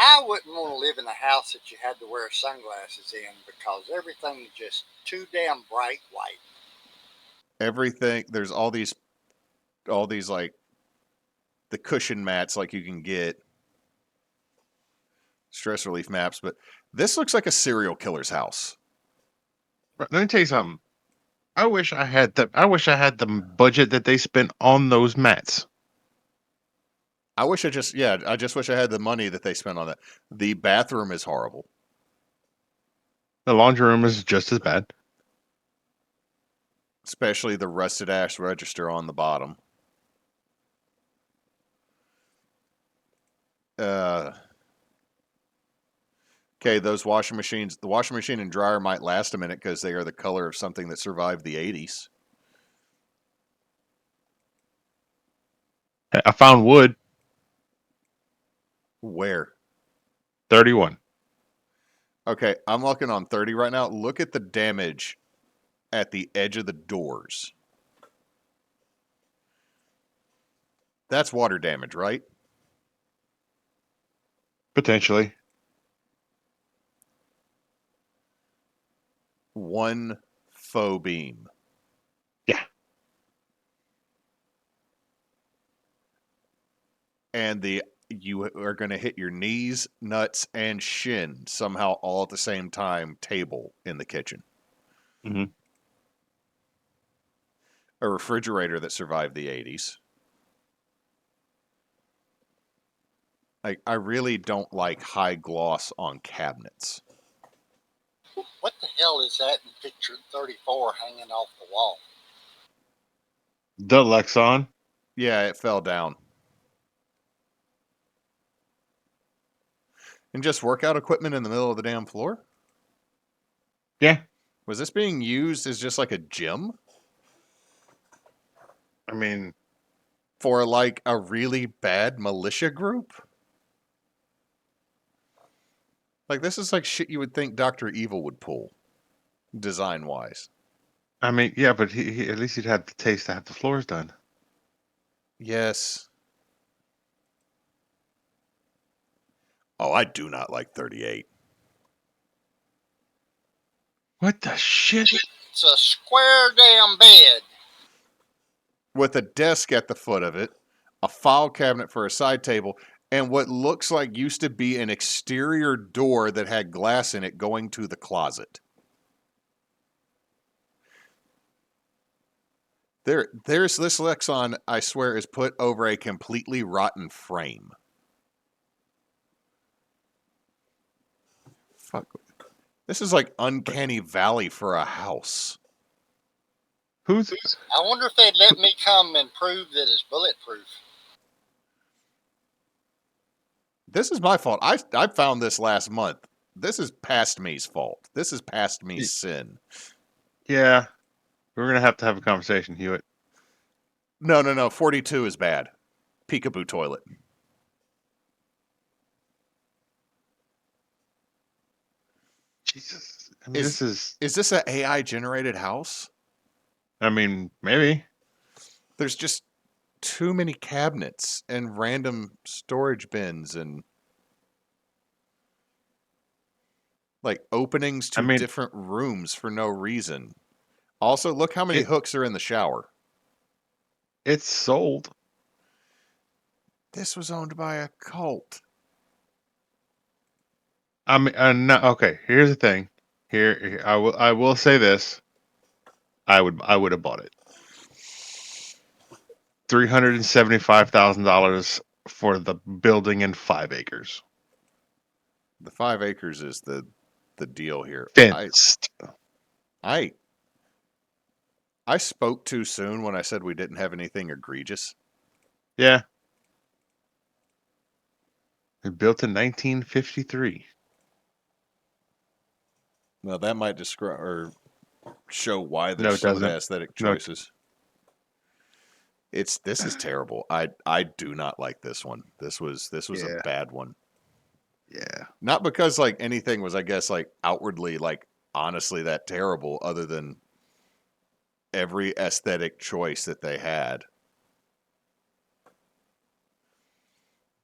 C: I wouldn't want to live in a house that you had to wear sunglasses in because everything is just too damn bright white.
A: Everything, there's all these like the cushion mats like you can get, stress relief maps, but this looks like a serial killer's house.
B: Let me tell you something. I wish I had the budget that they spent on those mats.
A: I just wish I had the money that they spent on that. The bathroom is horrible.
B: The laundry room is just as bad.
A: Especially the rusted ash register on the bottom. Okay, those washing machines, the washing machine and dryer might last a minute because they are the color of something that survived the 80s.
B: I found wood.
A: Where?
B: 31.
A: Okay, I'm looking on 30 right now. Look at the damage at the edge of the doors. That's water damage, right?
B: Potentially.
A: One faux beam.
B: Yeah.
A: And you are going to hit your knees, nuts, and shin somehow all at the same time table in the kitchen.
B: Mm-hmm.
A: A refrigerator that survived the 80s. Like, I really don't like high gloss on cabinets.
C: What the hell is that in picture 34 hanging off the wall?
B: The Lexon.
A: Yeah, it fell down. And just workout equipment in the middle of the damn floor?
B: Yeah.
A: Was this being used as just like a gym?
B: I mean,
A: For like a really bad militia group? Like, this is like shit you would think Dr. Evil would pull, design wise.
B: yeah, but he at least he'd have the taste to have the floors done.
A: Yes. Oh, I do not like 38.
B: What the shit?
C: It's a square damn bed.
A: With a desk at the foot of it, a file cabinet for a side table, and what looks like used to be an exterior door that had glass in it going to the closet. There's this Lexon, I swear, is put over a completely rotten frame. Fuck. This is like Uncanny Valley for a house.
B: Who's
C: I wonder if they'd let me come and prove that it's bulletproof.
A: This is my fault. I found this last month. This is past me's fault. This is past me's sin.
B: Yeah. We're gonna have a conversation, Hewitt.
A: No. 42 is bad. Peekaboo toilet.
B: Jesus. I mean, this is.
A: Is this an AI generated house?
B: I mean, maybe.
A: There's just too many cabinets and random storage bins and like openings
B: I
A: to
B: mean,
A: different rooms for no reason. Also, look how many
B: it
A: hooks are in the shower.
B: it's sold.
A: This was owned by a cult.
B: I mean, no, okay. Here's the thing. I will say this. I would have bought it. $375,000 for the building in 5 acres.
A: The 5 acres is the deal here.
B: Fenced.
A: I I spoke too soon when I said we didn't have anything egregious.
B: Yeah. It built in 1953.
A: Well, that might describe or show why
B: No,
A: there's
B: it
A: some of the
B: doesn't.
A: aesthetic
B: No.
A: choices. This is terrible. I do not like this one. This was a
B: Yeah.
A: bad one.
B: Yeah.
A: Not because like anything was, I guess, like outwardly like honestly that terrible, other than every aesthetic choice that they had.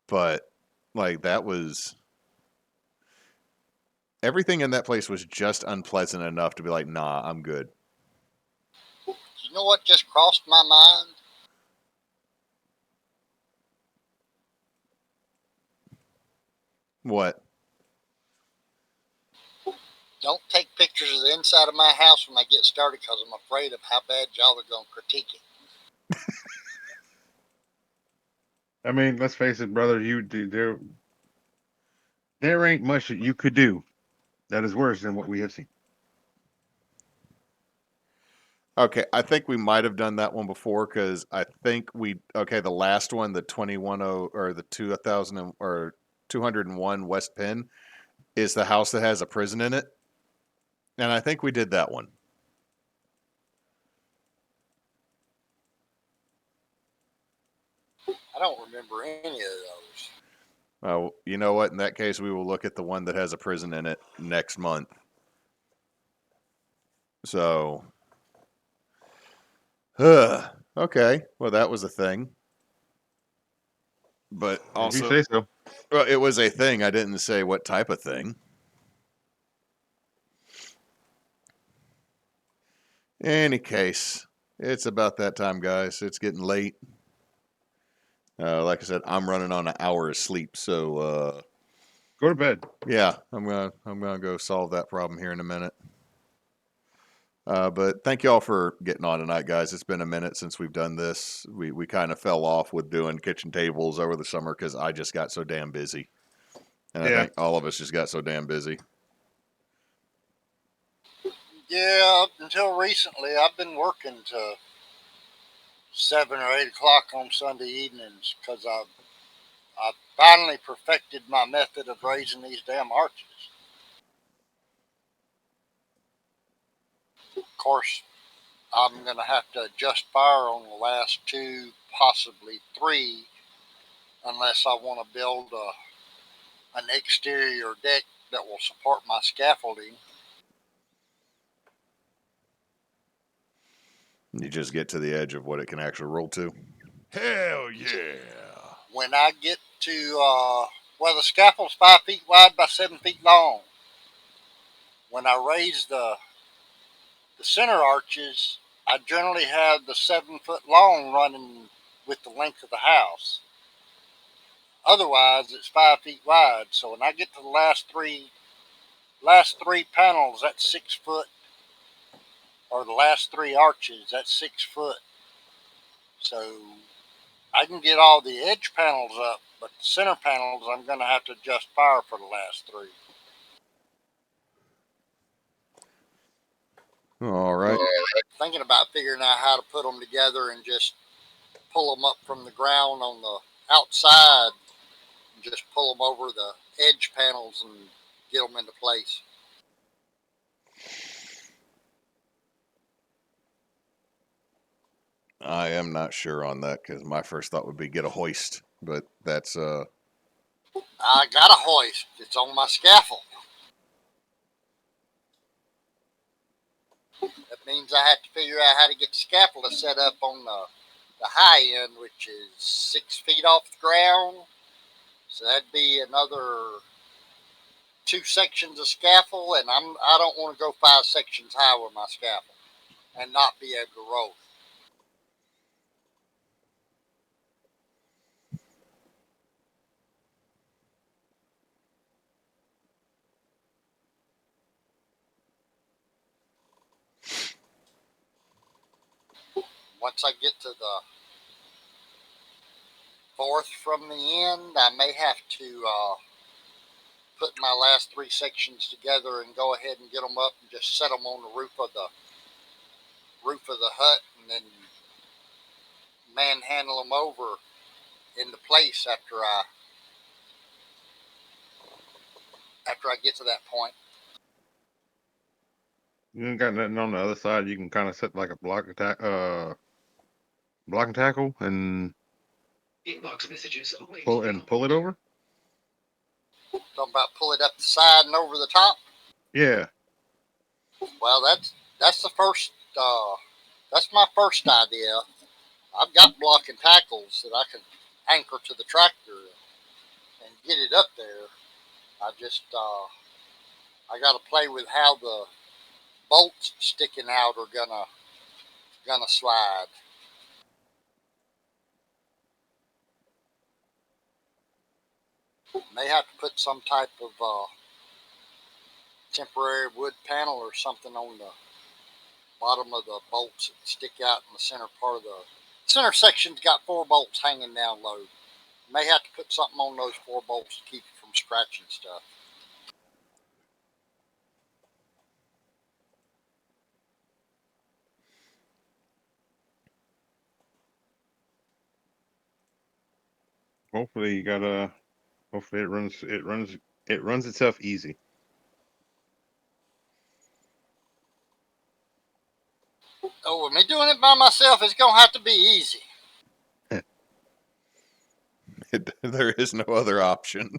A: But like that was Everything in that place was just unpleasant enough to be like, nah, I'm good.
C: You know what just crossed my mind?
A: What?
C: Don't take pictures of the inside of my house when I get started because I'm afraid of how bad y'all are going to critique it.
B: I mean, let's face it, brother. You do there ain't much that you could do that is worse than what we have seen.
A: Okay, I think we might have done that one before because I think the last one, the 210 or the 2000 or 201 West Penn is the house that has a prison in it. And I think we did that one.
C: I don't remember any of those.
A: Well, you know what? In that case, we will look at the one that has a prison in it next month. So, okay. Well, that was a thing. But
B: If you
A: also,
B: say so.
A: well, it was a thing. I didn't say what type of thing. Any case, it's about that time, guys. It's getting late. Like I said, I'm running on an hour of sleep, so
B: Go to bed.
A: yeah, I'm gonna go solve that problem here in a minute. But thank you all for getting on tonight, guys. It's been a minute since we've done this. We kind of fell off with doing kitchen tables over the summer because I just got so damn busy, and I
B: Yeah.
A: think all of us just got so damn busy.
C: Yeah, until recently, I've been working to 7 or 8 o'clock on Sunday evenings because I finally perfected my method of raising these damn arches. Of course, I'm going to have to adjust fire on the last two, possibly three, unless I want to build an exterior deck that will support my scaffolding.
A: You just get to the edge of what it can actually roll to. Hell yeah!
C: When I get to, the scaffold's 5 feet wide by 7 feet long, when I raise the center arches, I generally have the 7 foot long running with the length of the house. Otherwise, it's 5 feet wide. So when I get to the last three panels, that's 6 foot, or the last three arches, that's 6 foot. So I can get all the edge panels up, but the center panels, I'm going to have to adjust fire for the last three.
A: All right.
C: Thinking about figuring out how to put them together and just pull them up from the ground on the outside and just pull them over the edge panels and get them into place.
A: I am not sure on that because my first thought would be get a hoist, but that's
C: I got a hoist. It's on my scaffold. That means I have to figure out how to get the scaffold set up on the high end, which is 6 feet off the ground. So that'd be another 2 sections of scaffold, and I don't want to go 5 sections high with my scaffold and not be able to roll. Once I get to the fourth from the end, I may have to put my last 3 sections together and go ahead and get them up and just set them on the roof of the hut, and then manhandle them over into place after I get to that point.
B: You ain't got nothing on the other side. You can kind of set like a block and tackle, and pull it over.
C: Talking about pull it up the side and over the top.
B: Yeah.
C: Well, that's the first. That's my first idea. I've got block and tackles that I can anchor to the tractor and get it up there. I just I got to play with how the bolts sticking out are gonna slide. May have to put some type of temporary wood panel or something on the bottom of the bolts that stick out in the center part of the center section's got 4 bolts hanging down low. May have to put something on those 4 bolts to keep it from scratching stuff.
B: Hopefully you gotta. Hopefully it runs itself easy.
C: Oh, with me doing it by myself, it's gonna have to be easy.
A: There is no other option.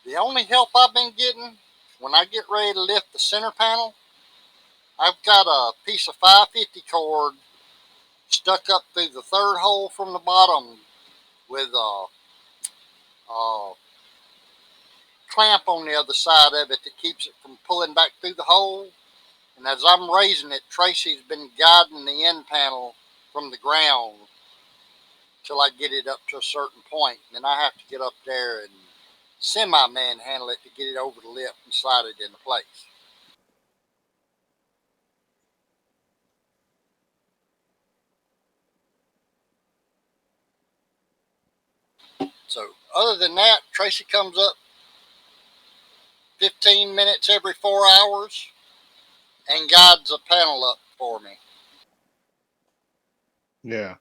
C: The only help I've been getting when I get ready to lift the center panel, I've got a piece of 550 cord stuck up through the 3rd hole from the bottom with a clamp on the other side of it that keeps it from pulling back through the hole. And as I'm raising it, Tracy's been guiding the end panel from the ground till I get it up to a certain point. And then I have to get up there and semi-manhandle it to get it over the lip and slide it into place. So other than that, Tracy comes up 15 minutes every 4 hours and guides a panel up for me.
B: Yeah.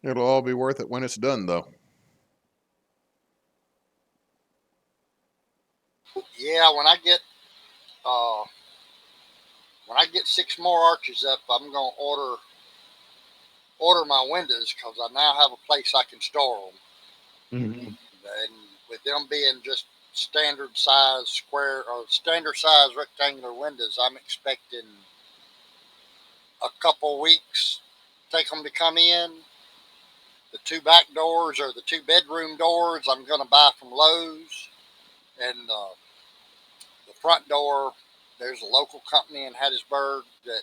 A: It'll all be worth it when it's done, though.
C: Yeah, when I get 6 more arches up, I'm gonna order my windows because I now have a place I can store them.
B: Mm-hmm.
C: And with them being just standard size square or standard size rectangular windows, I'm expecting a couple weeks take them to come in. The 2 back doors or the 2 bedroom doors I'm going to buy from Lowe's, and the front door, there's a local company in Hattiesburg that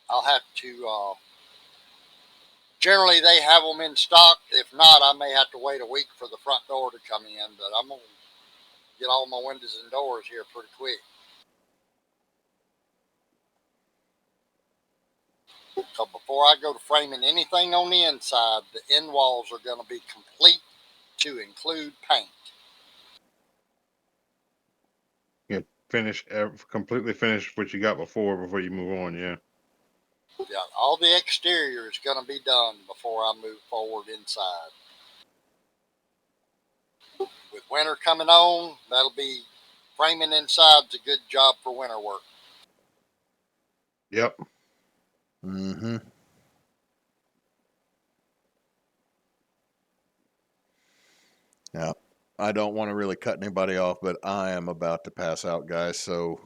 C: I'll have to. Generally, they have them in stock. If not, I may have to wait a week for the front door to come in. But I'm gonna get all my windows and doors here pretty quick. So before I go to framing anything on the inside, the end walls are going to be complete to include paint.
B: Yeah. Completely finish what you got before you move on. Yeah.
C: Yeah, all the exterior is going to be done before I move forward inside. With winter coming on, that'll be framing inside's a good job for winter work.
B: Yep.
A: Mm-hmm. Yeah. I don't want to really cut anybody off, but I am about to pass out, guys. So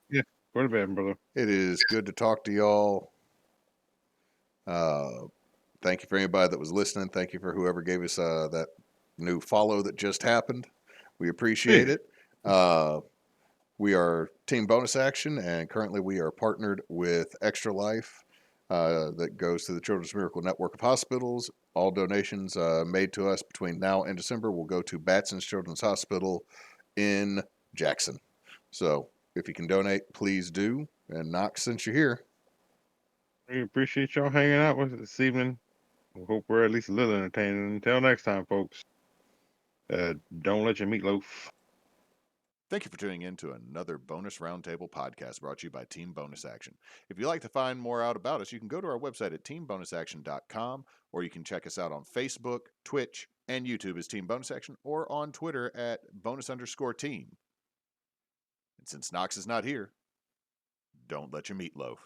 B: Yeah. Go to bed, brother.
A: it is good to talk to y'all. Thank you for anybody that was listening. Thank you for whoever gave us that new follow that just happened. We appreciate
B: Yeah.
A: it. We are Team Bonus Action, and currently we are partnered with Extra Life that goes to the Children's Miracle Network of Hospitals. All donations made to us between now and December will go to Batson's Children's Hospital in Jackson. So if you can donate, please do. And Knox, since you're here.
B: We appreciate y'all hanging out with us this evening. We hope we're at least a little entertaining. Until next time, folks. Don't let your meatloaf.
A: Thank you for tuning in to another Bonus Roundtable podcast brought to you by Team Bonus Action. If you'd like to find more out about us, you can go to our website at teambonusaction.com, or you can check us out on Facebook, Twitch, and YouTube as Team Bonus Action, or on Twitter at bonus_team. And since Knox is not here, don't let your meatloaf.